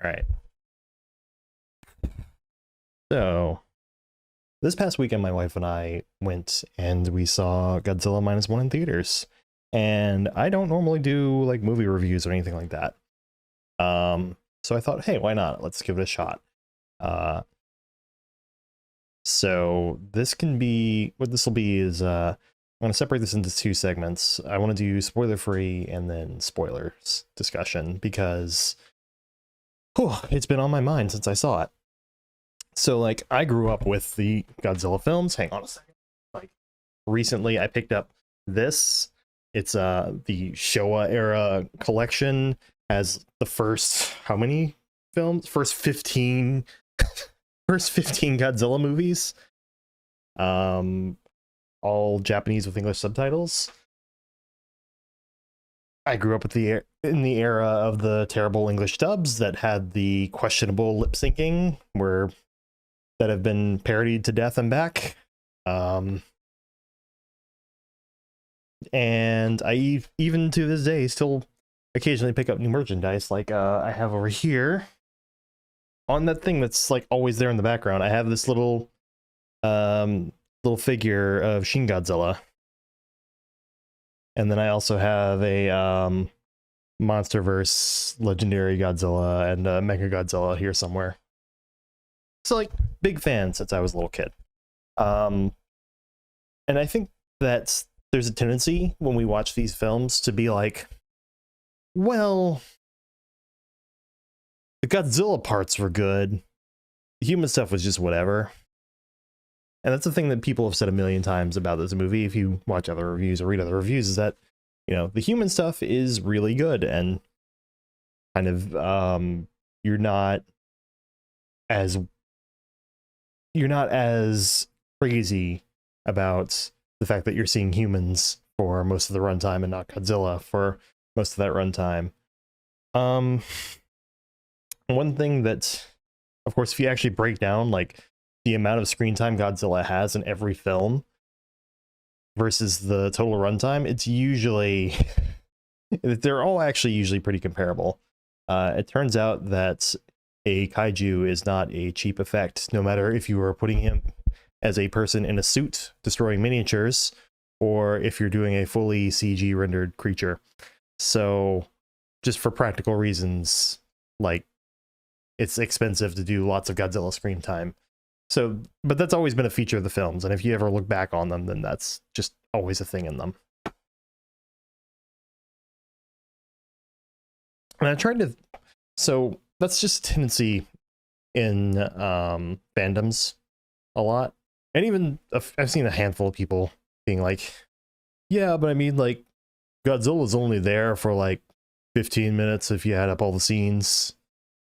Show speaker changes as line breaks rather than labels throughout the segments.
All right. So this past weekend, my wife and I went and we saw Godzilla minus one in theaters. And I don't normally do like movie reviews or anything like that. So I thought, hey, why not? Let's give it a shot. Uh, so this can be what this will be is I'm going to separate this into two segments. I want to do spoiler free and then spoilers discussion because it's been on my mind since I saw it. So like I grew up with the Godzilla films. Hang on a second. Like recently I picked up this. It's the Showa era collection, has the first how many films? First 15 first 15 Godzilla movies. All Japanese with English subtitles. I grew up with in the era of the terrible English dubs that had the questionable lip syncing that have been parodied to death and back. And I even to this day still occasionally pick up new merchandise. Like I have over here on that thing that's like always there in the background. I have this little figure of Shin Godzilla. And then I also have a Monsterverse Legendary Godzilla and Mega Godzilla here somewhere. So like big fan since I was a little kid. And I think that there's a tendency when we watch these films to be like, well, the Godzilla parts were good. The human stuff was just whatever. And that's the thing that people have said a million times about this movie. If you watch other reviews or read other reviews, is that, you know, the human stuff is really good and kind of you're not as crazy about the fact that you're seeing humans for most of the runtime and not Godzilla for most of that runtime. One thing that, of course, if you actually break down like the amount of screen time Godzilla has in every film versus the total runtime, it's usually they're all actually usually pretty comparable. It turns out that a kaiju is not a cheap effect, no matter if you are putting him as a person in a suit destroying miniatures or if you're doing a fully CG rendered creature. So just for practical reasons, like it's expensive to do lots of Godzilla screen time. So, but that's always been a feature of the films, and if you ever look back on them, then that's just always a thing in them. And I tried to, so that's just a tendency in fandoms a lot. And even I've seen a handful of people being like, yeah, but I mean, like, Godzilla's only there for like 15 minutes if you add up all the scenes.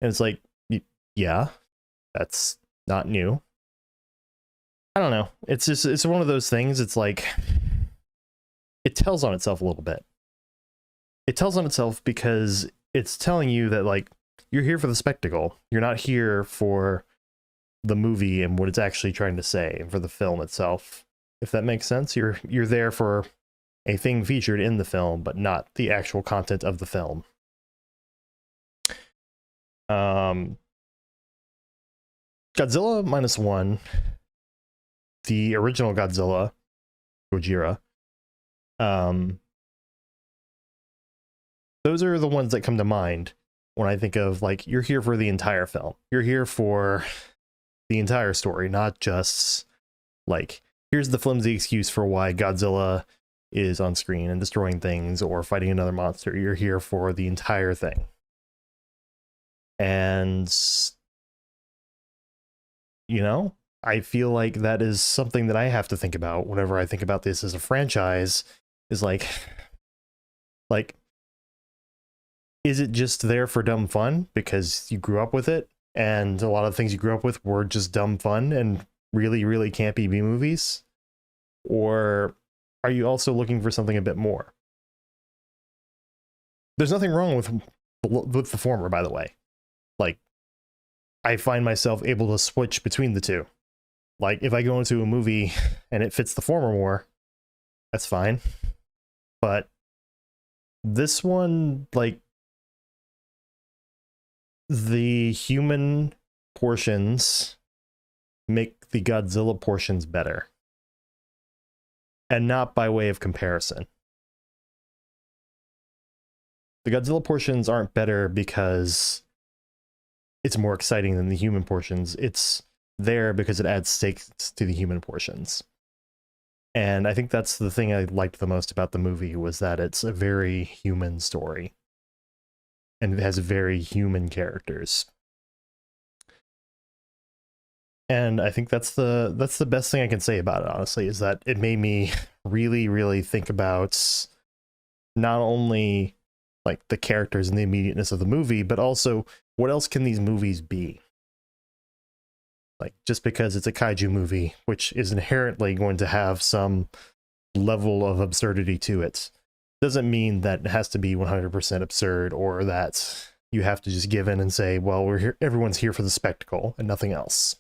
And it's like, yeah, that's not new. I don't know. It's just, it's one of those things. It's like, it tells on itself a little bit. It tells on itself because it's telling you that, like, you're here for the spectacle. You're not here for the movie and what it's actually trying to say, and for the film itself. If that makes sense, you're there for a thing featured in the film, but not the actual content of the film. Godzilla minus one, the original Godzilla, Gojira. Those are the ones that come to mind when I think of, like, you're here for the entire film. You're here for the entire story, not just like, here's the flimsy excuse for why Godzilla is on screen and destroying things or fighting another monster. You're here for the entire thing. And, you know, I feel like that is something that I have to think about whenever I think about this as a franchise, is like, is it just there for dumb fun because you grew up with it and a lot of the things you grew up with were just dumb fun and really, really campy B movies? Or are you also looking for something a bit more? There's nothing wrong with the former, by the way. Like, I find myself able to switch between the two. Like, if I go into a movie and it fits the former more, that's fine. But this one, like, the human portions make the Godzilla portions better, and not by way of comparison. The Godzilla portions aren't better because it's more exciting than the human portions. It's there because it adds stakes to the human portions. And I think that's the thing I liked the most about the movie, was that it's a very human story. And it has very human characters. And I think that's the best thing I can say about it, honestly, is that it made me really, really think about not only like the characters and the immediateness of the movie, but also what else can these movies be? Like, just because it's a kaiju movie, which is inherently going to have some level of absurdity to it, doesn't mean that it has to be 100% absurd, or that you have to just give in and say, well, we're here, everyone's here for the spectacle and nothing else.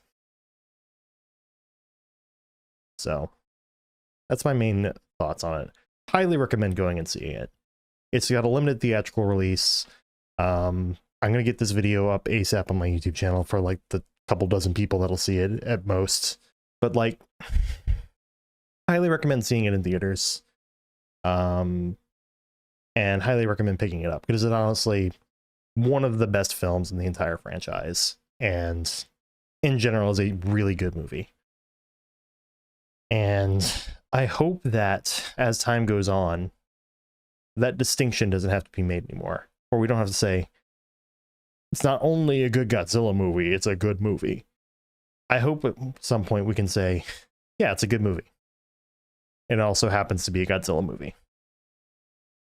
So that's my main thoughts on it. Highly recommend going and seeing it. It's got a limited theatrical release. I'm going to get this video up ASAP on my YouTube channel for like the couple dozen people that'll see it at most. But like, highly recommend seeing it in theaters. And highly recommend picking it up, because it's honestly one of the best films in the entire franchise, and in general is a really good movie. And I hope that as time goes on, that distinction doesn't have to be made anymore, or we don't have to say it's not only a good Godzilla movie, it's a good movie. I hope at some point we can say, yeah, it's a good movie. It also happens to be a Godzilla movie.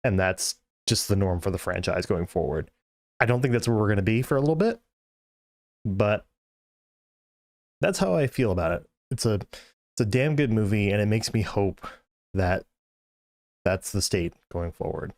And that's just the norm for the franchise going forward. I don't think that's where we're going to be for a little bit, but that's how I feel about it. It's a damn good movie, and it makes me hope that that's the state going forward.